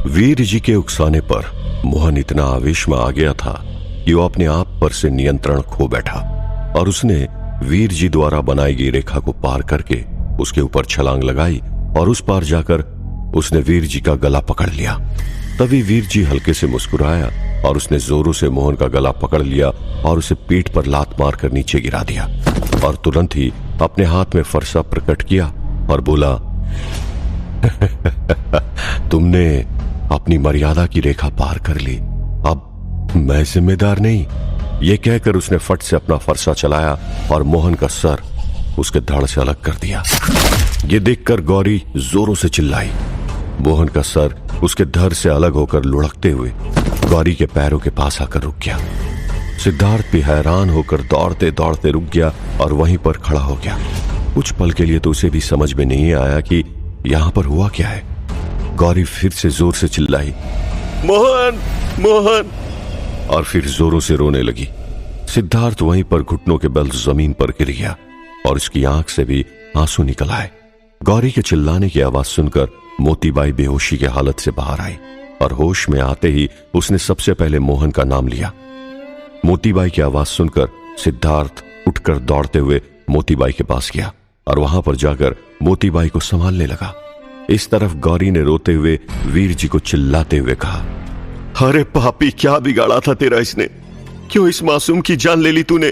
वीर जी के उकसाने पर मोहन इतना आवेश में आ गया था कि वो अपने आप पर से नियंत्रण खो बैठा और उसने वीर जी द्वारा बनाई गई रेखा को पार करके उसके ऊपर छलांग लगाई और उस पार जाकर उसने वीर जी का गला पकड़ लिया। तभी वीर जी हल्के से मुस्कुराया और उसने जोरों से मोहन का गला पकड़ लिया और उसे पीठ पर लात मारकर नीचे गिरा दिया और तुरंत ही अपने हाथ में फरसा प्रकट किया और बोला, तुमने अपनी मर्यादा की रेखा पार कर ली, अब मैं जिम्मेदार नहीं। यह कहकर उसने फट से अपना फरसा चलाया और मोहन का सर उसके धड़ से अलग कर दिया। ये देखकर गौरी जोरों से चिल्लाई। मोहन का सर उसके धड़ से अलग होकर लुढ़कते हुए गौरी के पैरों के पास आकर रुक गया। सिद्धार्थ भी हैरान होकर दौड़ते दौड़ते रुक गया और वहीं पर खड़ा हो गया। कुछ पल के लिए तो उसे भी समझ में नहीं आया कि यहां पर हुआ क्या है। गौरी फिर से जोर से चिल्लाई, मोहन मोहन, और फिर जोरों से रोने लगी। सिद्धार्थ वहीं पर घुटनों के बल जमीन पर गिर गया और उसकी आंख से भी आंसू निकल आए। गौरी के चिल्लाने की आवाज सुनकर मोतीबाई बेहोशी की हालत से बाहर आई और होश में आते ही उसने सबसे पहले मोहन का नाम लिया। मोतीबाई की आवाज सुनकर सिद्धार्थ उठकर दौड़ते हुए मोतीबाई के पास गया और वहां पर जाकर मोतीबाई को संभालने लगा। इस तरफ गौरी ने रोते हुए वीर जी को चिल्लाते हुए कहा, अरे पापी, क्या बिगाड़ा था तेरा इसने? क्यों इस मासूम की जान ले ली तूने?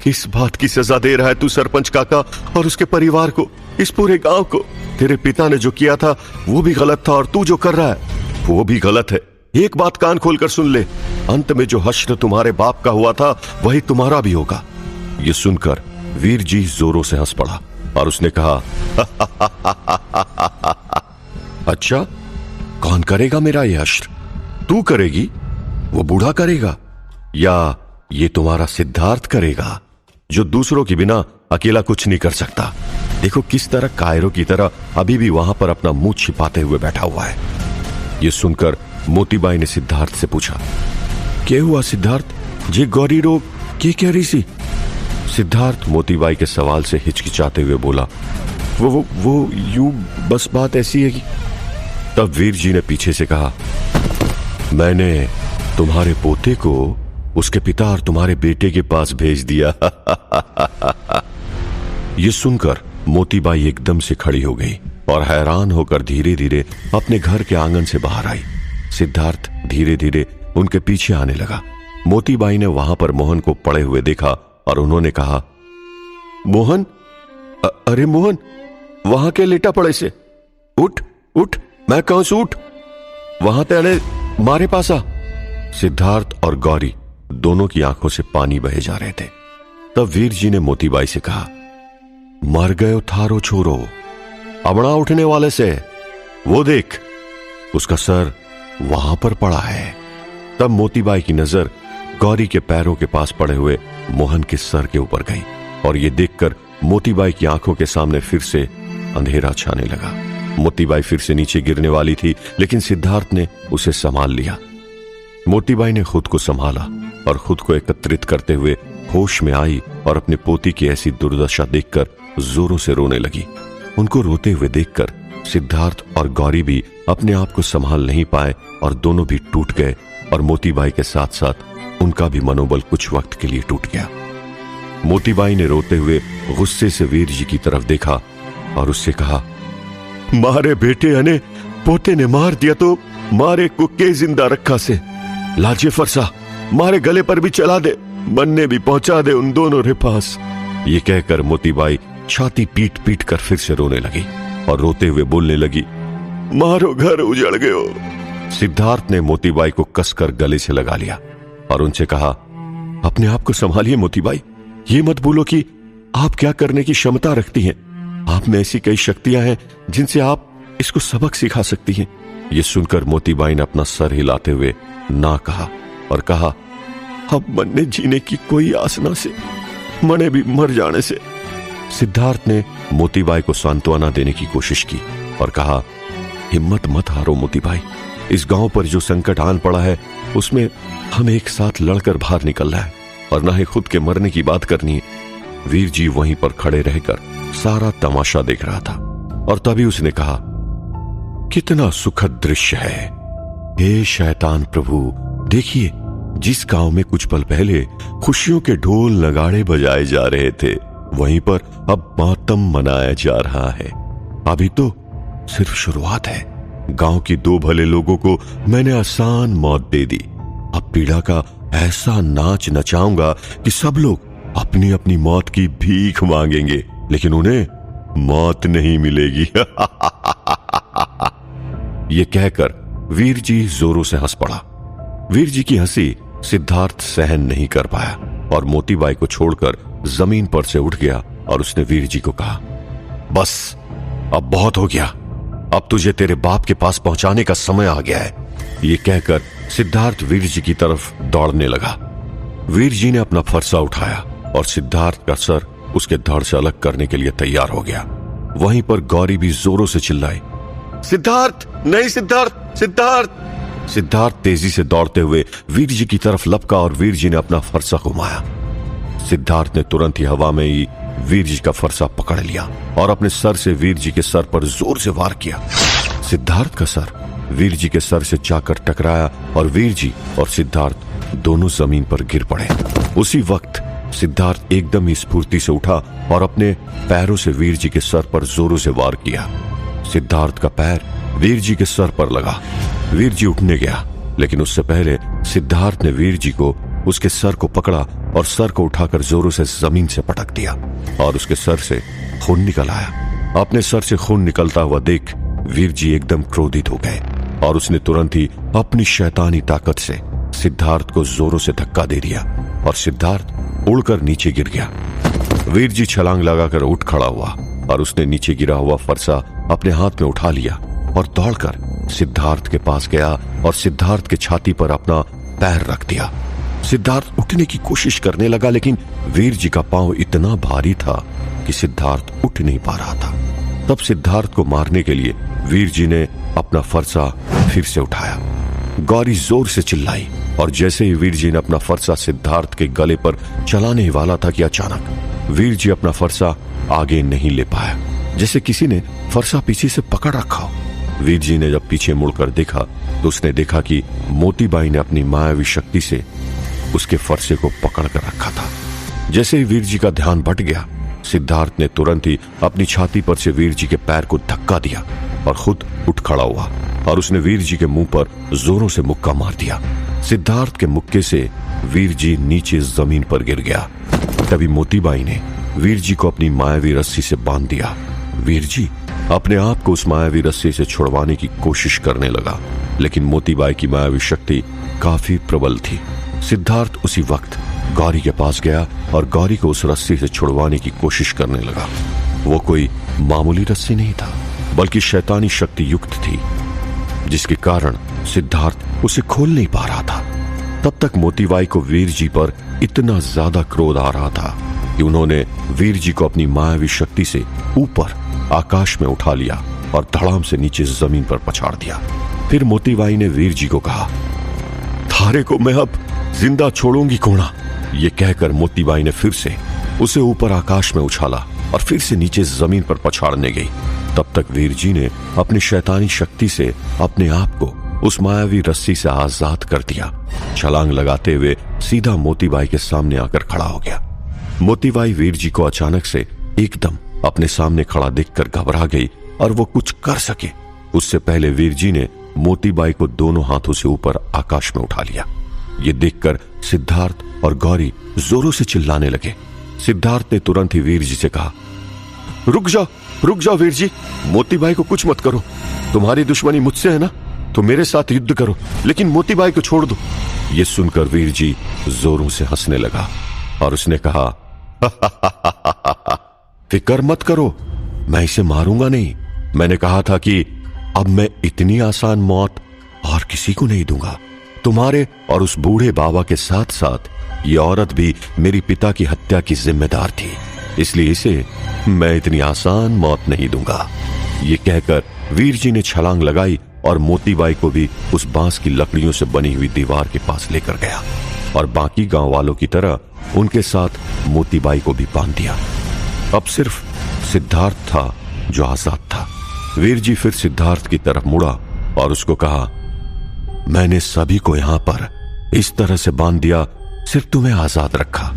किस बात की सजा दे रहा है तू सरपंच काका और उसके परिवार को, इस पूरे गांव को? तेरे पिता ने जो किया था वो भी गलत था और तू जो कर रहा है वो भी गलत है। एक बात कान खोलकर सुन ले, अंत में जो हश्र तुम्हारे बाप का हुआ था वही तुम्हारा भी होगा। ये सुनकर वीर जी जोरों से हंस पड़ा और उसने कहा, अच्छा, कौन करेगा मेरा ये हश्र? तू करेगी? वो बूढ़ा करेगा? या ये तुम्हारा सिद्धार्थ करेगा जो दूसरों के बिना अकेला कुछ नहीं कर सकता? देखो किस तरह कायरों की तरह अभी भी वहां पर अपना मुंह छिपाते हुए बैठा हुआ है। ये सुनकर मोतीबाई ने सिद्धार्थ से पूछा, क्या हुआ सिद्धार्थ? जे गौरी रोग क्या कह रही सी? सिद्धार्थ मोतीबाई के सवाल से हिचकिचाते हुए बोला, वो यूं बस बात ऐसी है कि। तब वीर जी ने पीछे से कहा, मैंने तुम्हारे पोते को उसके पिता और तुम्हारे बेटे के पास भेज दिया। ये सुनकर मोतीबाई एकदम से खड़ी हो गई और हैरान होकर धीरे धीरे अपने घर के आंगन से बाहर आई। सिद्धार्थ धीरे धीरे उनके पीछे आने लगा। मोतीबाई ने वहां पर मोहन को पड़े हुए देखा और उन्होंने कहा, मोहन, अरे मोहन, वहां के लेटा पड़े से? उठ उठ, मैं कहूं से उठ, वहां तेरे मारे पास आ। सिद्धार्थ और गौरी दोनों की आंखों से पानी बहे जा रहे थे। तब वीर जी ने मोतीबाई से कहा, मर गयो थारो छोरो, अबड़ा उठने वाले से, वो देख उसका सर वहां पर पड़ा है। तब मोतीबाई की नजर गौरी के पैरों के पास पड़े हुए मोहन के सर के ऊपर गई और ये देखकर मोतीबाई की आंखों के सामने फिर से अंधेरा छाने लगा। मोतीबाई फिर से नीचे गिरने वाली थी लेकिन सिद्धार्थ ने उसे संभाल लिया। मोतीबाई ने खुद को संभाला और खुद को एकत्रित करते हुए होश में आई और अपने पोती की ऐसी दुर्दशा देखकर जोरों से रोने लगी। उनको रोते हुए देखकर सिद्धार्थ और गौरी भी अपने आप को संभाल नहीं पाए और दोनों भी टूट गए और मोतीबाई के साथ साथ उनका भी मनोबल कुछ वक्त के लिए टूट गया। मोतीबाई ने रोते हुए गुस्से से वीर जी की तरफ देखा और उससे कहा, मारे बेटे अने पोते ने मार दिया तो मारे को के जिंदा रखा से? लाजे फरसा मारे गले पर भी चला दे, मन्ने भी पहुंचा दे उन दोनों रे पास। ये कहकर मोतीबाई छाती पीट पीट कर फिर से रोने लगी और रोते हुए बोलने लगी, मारो घर उजड़ गयो। सिद्धार्थ ने मोतीबाई को कसकर गले से लगा लिया और उनसे कहा, अपने आप को संभालिए मोतीबाई, ये मत बोलो कि आप क्या करने की क्षमता रखती हैं। आप में ऐसी कई शक्तियां हैं जिनसे आप इसको सबक सिखा सकती हैं। ये सुनकर मोतीबाई ने अपना सर हिलाते हुए ना कहा और कहा, अब मन्ने जीने की कोई आस ना से, मने भी मर जाने से। सिद्धार्थ ने मोतीबाई को सांत्वना देने की कोशिश की और कहा, हिम्मत मत हारो मोतीबाई, इस गांव पर जो संकट आन पड़ा है उसमें हम एक साथ लड़कर बाहर निकलना है और ना ही खुद के मरने की बात करनी है। वीर जी वहीं पर खड़े रहकर सारा तमाशा देख रहा था और तभी उसने कहा, कितना सुखद दृश्य है। हे शैतान प्रभु, देखिए, जिस गांव में कुछ पल पहले खुशियों के ढोल नगाड़े बजाए जा रहे थे, वहीं पर अब मातम मनाया जा रहा है। अभी तो सिर्फ शुरुआत है। गांव की 2 भले लोगों को मैंने आसान मौत दे दी। अब पीड़ा का ऐसा नाच नचाऊंगा कि सब लोग अपनी अपनी मौत की भीख मांगेंगे, लेकिन उन्हें मौत नहीं मिलेगी। ये कहकर वीर जी जोरों से हंस पड़ा। वीर जी की हंसी सिद्धार्थ सहन नहीं कर पाया और मोतीबाई को छोड़कर जमीन पर से उठ गया और उसने वीर जी को कहा, बस अब बहुत हो गया, अब तुझे तेरे बाप के पास पहुंचाने का समय आ गया है। ये कहकर सिद्धार्थ वीर जी की तरफ दौड़ने लगा। वीर जी ने अपना फरसा उठाया और सिद्धार्थ का सर उसके धड़ से अलग करने के लिए तैयार हो गया। वहीं पर गौरी भी जोरों से चिल्लाई, सिद्धार्थ नहीं, सिद्धार्थ, सिद्धार्थ। सिद्धार्थ तेजी से दौड़ते हुए वीर जी की तरफ लपका और वीर जी ने अपना फरसा घुमाया। सिद्धार्थ ने तुरंत ही हवा में ही वीर जी का फरसा पकड़ लिया और अपने सर से वीर जी के सर पर जोर से वार किया। सिद्धार्थ का सर वीर जी के सर से जाकर टकराया और वीर जी और सिद्धार्थ दोनों जमीन पर गिर पड़े। उसी वक्त सिद्धार्थ एकदम ही स्फूर्ति से उठा और अपने पैरों से वीर जी के सर पर जोरों से वार किया। सिद्धार्थ का पैर वीर जी के सर पर लगा। वीर जी उठने गया, लेकिन उससे पहले सिद्धार्थ ने वीर जी को उसके सर को पकड़ा और सर को उठाकर जोरों से जमीन से पटक दिया और उसके सर से खून निकल आया। अपने सर से खून निकलता हुआ देख वीर जी एकदम क्रोधित हो गए और उसने तुरंत ही अपनी शैतानी ताकत से सिद्धार्थ को जोरों से धक्का दे दिया और सिद्धार्थ उड़कर नीचे गिर गया। वीर जी छलांग लगाकर उठ खड़ा हुआ और उसने नीचे गिरा हुआ फरसा अपने हाथ में उठा लिया और दौड़कर सिद्धार्थ के पास गया और सिद्धार्थ के छाती पर अपना पैर रख दिया। सिद्धार्थ उठने की कोशिश करने लगा, लेकिन वीर जी का पांव इतना भारी था कि सिद्धार्थ उठ नहीं पा रहा था। तब सिद्धार्थ को मारने के लिए वीर जी ने अपना फरसा फिर से उठाया। गौरी जोर से चिल्लाई और जैसे ही वीर जी ने अपना फरसा सिद्धार्थ के गले पर चलाने ही वाला था कि अचानक वीर जी अपना फरसा आगे नहीं ले पाया, जैसे किसी ने फरसा पीछे से पकड़ रखा हो। वीर जी ने जब पीछे मुड़कर देखा तो उसने देखा कि मोतीबाई ने अपनी मायावी शक्ति से उसके फरसे को पकड़ कर रखा था। जैसे ही वीर जी का ध्यान भट गया, सिद्धार्थ ने तुरंत ही अपनी छाती पर से वीर जी के पैर को धक्का दिया और खुद उठ खड़ा हुआ और उसने वीर जी के मुंह पर जोरों से मुक्का मार दिया। सिद्धार्थ के मुक्के से वीर जी नीचे जमीन पर गिर गया। तभी मोतीबाई ने वीर जी को अपनी मायावी रस्सी से बांध दिया। वीर जी अपने आप को उस मायावी रस्सी से छुड़वाने की कोशिश करने लगा, लेकिन मोतीबाई की मायावी शक्ति काफी प्रबल थी। सिद्धार्थ उसी वक्त गौरी के पास गया और गौरी को उस रस्सी से छुड़वाने की कोशिश करने लगा। वो कोई मामूली रस्सी नहीं था, बल्कि शैतानी शक्ति युक्त थी, जिसके कारण सिद्धार्थ उसे खोल नहीं पा रहा था। तब तक मोतीबाई को वीर जी पर इतना ज्यादा क्रोध आ रहा था कि उन्होंने वीर जी को अपनी मायावी शक्ति से ऊपर आकाश में उठा लिया और धड़ाम से नीचे जमीन पर पछाड़ दिया। फिर मोतीबाई ने वीर जी को कहा, थारे को मैं अब जिंदा छोड़ूंगी कोणा। ये कहकर मोतीबाई ने फिर से उसे ऊपर आकाश में उछाला और फिर से नीचे जमीन पर पछाड़ने गई। तब तक वीर जी ने अपनी शैतानी शक्ति से अपने आप को उस मायावी रस्सी से आजाद कर दिया। छलांग लगाते हुए सीधा मोतीबाई के सामने आकर खड़ा हो गया। मोतीबाई वीर जी को अचानक से एकदम अपने सामने खड़ा देखकर घबरा गई और वो कुछ कर सके उससे पहले वीर जी ने मोतीबाई को दोनों हाथों से वीर आकाश में उठा लिया। ये देखकर सिद्धार्थ और गौरी जोरों से चिल्लाने लगे। सिद्धार्थ ने तुरंत ही वीर जी से कहा, रुक जाओ वीर जी, मोतीबाई को कुछ मत करो। तुम्हारी दुश्मनी मुझसे है ना, तो मेरे साथ युद्ध करो, लेकिन मोतीबाई को छोड़ दो। ये सुनकर वीर जी जोरों से हंसने लगा और उसने कहा, फिक्र मत करो, मैं इसे मारूंगा नहीं। मैंने कहा था कि अब मैं इतनी आसान मौत और किसी को नहीं दूंगा। तुम्हारे और उस बूढ़े बाबा के साथ साथ ये औरत भी मेरी पिता की हत्या की जिम्मेदार थी, इसलिए इसे मैं इतनी आसान मौत नहीं दूंगा। ये कहकर वीर जी ने छलांग लगाई और मोतीबाई को भी उस बांस की लकड़ियों से बनी हुई दीवार के पास लेकर गया और बाकी गांव वालों की तरह उनके साथ मोतीबाई को भी बांध दिया। अब सिर्फ सिद्धार्थ था जो आजाद था। वीर जी फिर सिद्धार्थ की तरफ मुड़ा और उसको कहा, मैंने सभी को यहां पर इस तरह से बांध दिया, सिर्फ तुम्हें आजाद रखा।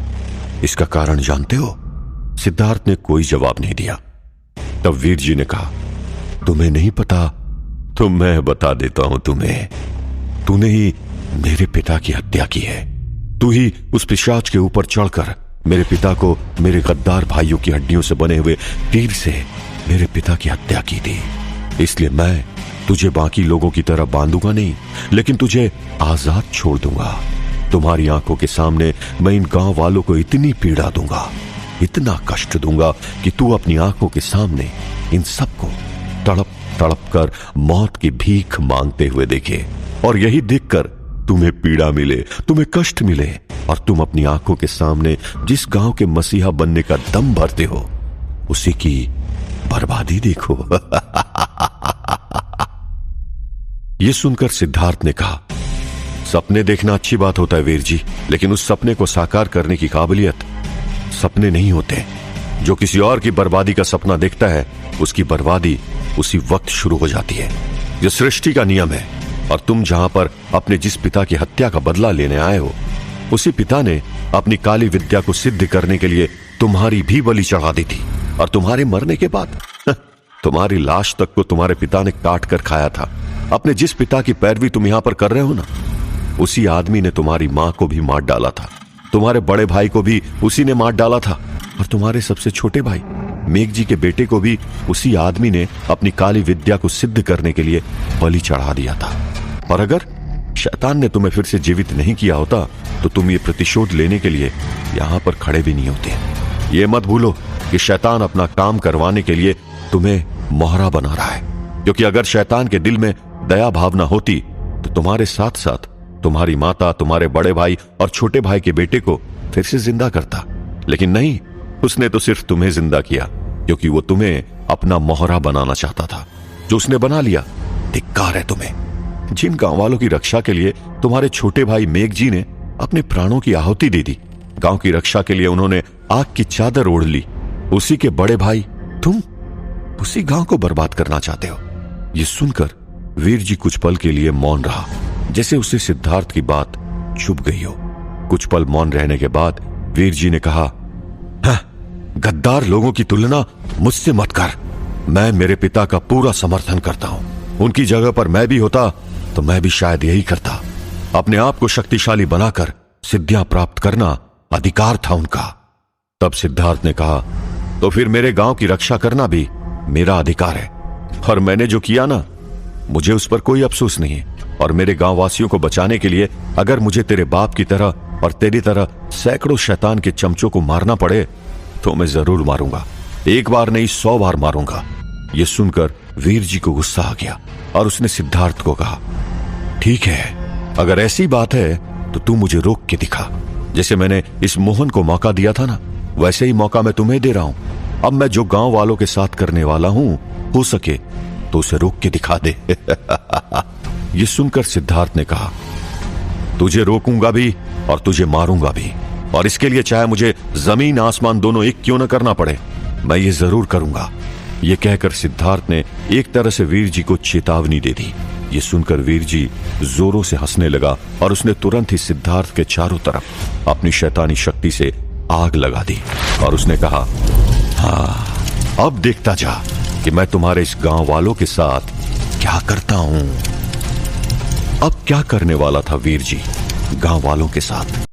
इसका कारण जानते हो? सिद्धार्थ ने कोई जवाब नहीं दिया। तब वीर जी ने कहा, तुम्हें नहीं पता तो मैं बता देता हूं तुम्हें। तूने ही मेरे पिता की हत्या की है। तू ही उस पिशाच के ऊपर चढ़कर मेरे पिता को मेरे गद्दार भाइयों की हड्डियों से बने हुए तीर से मेरे पिता की हत्या की थी। इसलिए मैं तुझे बाकी लोगों की तरह बांधूंगा नहीं, लेकिन तुझे आजाद छोड़ दूंगा। तुम्हारी आंखों के सामने मैं इन गांव वालों को इतनी पीड़ा दूंगा, इतना कष्ट दूंगा कि तू अपनी आंखों के सामने इन सबको तड़प तड़प कर मौत की भीख मांगते हुए देखे। और यही देखकर तुम्हें पीड़ा मिले, तुम्हें कष्ट मिले, और तुम अपनी आंखों के सामने जिस गांव के मसीहा बनने का दम भरते हो, उसी की बर्बादी देखो। यह सुनकर सिद्धार्थ ने कहा, सपने देखना अच्छी बात होता है वीर जी, लेकिन उस सपने को साकार करने की काबिलियत सपने नहीं होते। जो किसी और की बर्बादी का सपना देखता है, उसकी बर्बादी उसी वक्त शुरू हो जाती है। यह सृष्टि का नियम है। और तुम जहां पर अपने जिस पिता की हत्या का बदला लेने आए हो, उसी पिता ने अपनी काली विद्या को सिद्ध करने के लिए तुम्हारी भी बलि चढ़ा दी थी। और तुम्हारे मरने के बाद तुम्हारी लाश तक को तुम्हारे पिता ने काट कर खाया था। अपने जिस पिता की पैरवी तुम यहां पर कर रहे हो ना, उसी आदमी ने तुम्हारी मां को भी मार डाला था। तुम्हारे बड़े भाई को भी उसी ने मार डाला था। और तुम्हारे सबसे छोटे भाई मेघ जी के बेटे को भी उसी आदमी ने अपनी काली विद्या को सिद्ध करने के लिए बलि चढ़ा दिया था। और अगर शैतान ने तुम्हें फिर से जीवित नहीं किया होता, तो तुम ये प्रतिशोध लेने के लिए यहां पर खड़े भी नहीं होते। ये मत भूलो कि शैतान अपना काम करवाने के लिए तुम्हें मोहरा बना रहा है। क्योंकि अगर शैतान के दिल में दया भावना होती, तो तुम्हारे साथ साथ तुम्हारी माता, तुम्हारे बड़े भाई और छोटे भाई के बेटे को फिर से जिंदा करता। लेकिन नहीं, उसने तो सिर्फ तुम्हें जिंदा किया, क्योंकि वो तुम्हें अपना मोहरा बनाना चाहता था, जो उसने बना लिया। धिक्कार है तुम्हें। जिन गांव वालों की रक्षा के लिए तुम्हारे छोटे भाई मेघ जी ने अपने प्राणों की आहुति दे दी, गांव की रक्षा के लिए उन्होंने आग की चादर ओढ़ ली, उसी के बड़े भाई तुम उसी गांव को बर्बाद करना चाहते हो। ये सुनकर वीर जी कुछ पल के लिए मौन रहा, जैसे उसे सिद्धार्थ की बात चुभ गई हो। कुछ पल मौन रहने के बाद वीर जी ने कहा, गद्दार लोगों की तुलना मुझसे मत कर। मैं मेरे पिता का पूरा समर्थन करता हूं। उनकी जगह पर मैं भी होता तो मैं भी शायद यही करता। अपने आप को शक्तिशाली बनाकर सिद्धियां प्राप्त करना अधिकार था उनका। तब सिद्धार्थ ने कहा, तो फिर मेरे गांव की रक्षा करना भी मेरा अधिकार है। और मैंने जो किया ना, मुझे उस पर कोई अफसोस नहीं है। और मेरे गांव वासियों को बचाने के लिए अगर मुझे तेरे बाप की तरह और तेरी तरह सैकड़ों शैतान के चमचों को मारना पड़े, तो मैं जरूर मारूंगा। एक बार नहीं, 100 बार मारूंगा। यह सुनकर वीर जी को गुस्सा आ गया और उसने सिद्धार्थ को कहा, ठीक है, अगर ऐसी बात है तो तू मुझे रोक के दिखा। जैसे मैंने इस मोहन को मौका दिया था ना, वैसे ही मौका मैं तुम्हें दे रहा हूं। अब मैं जो गांव वालों के साथ करने वाला हूं, हो सके तो उसे रोक के दिखा दे। यह सुनकर सिद्धार्थ ने कहा, तुझे रोकूंगा भी और तुझे मारूंगा भी, और इसके लिए चाहे मुझे जमीन आसमान दोनों एक क्यों न करना पड़े, मैं ये जरूर करूंगा। यह कहकर सिद्धार्थ ने एक तरह से वीर जी को चेतावनी दे दी। यह सुनकर वीर जी जोरों से हंसने लगा और उसने तुरंत ही सिद्धार्थ के चारों तरफ अपनी शैतानी शक्ति से आग लगा दी। और उसने कहा, हाँ, अब देखता जा कि मैं तुम्हारे इस गांव वालों के साथ क्या करता हूं। अब क्या करने वाला था वीर जी गांव वालों के साथ?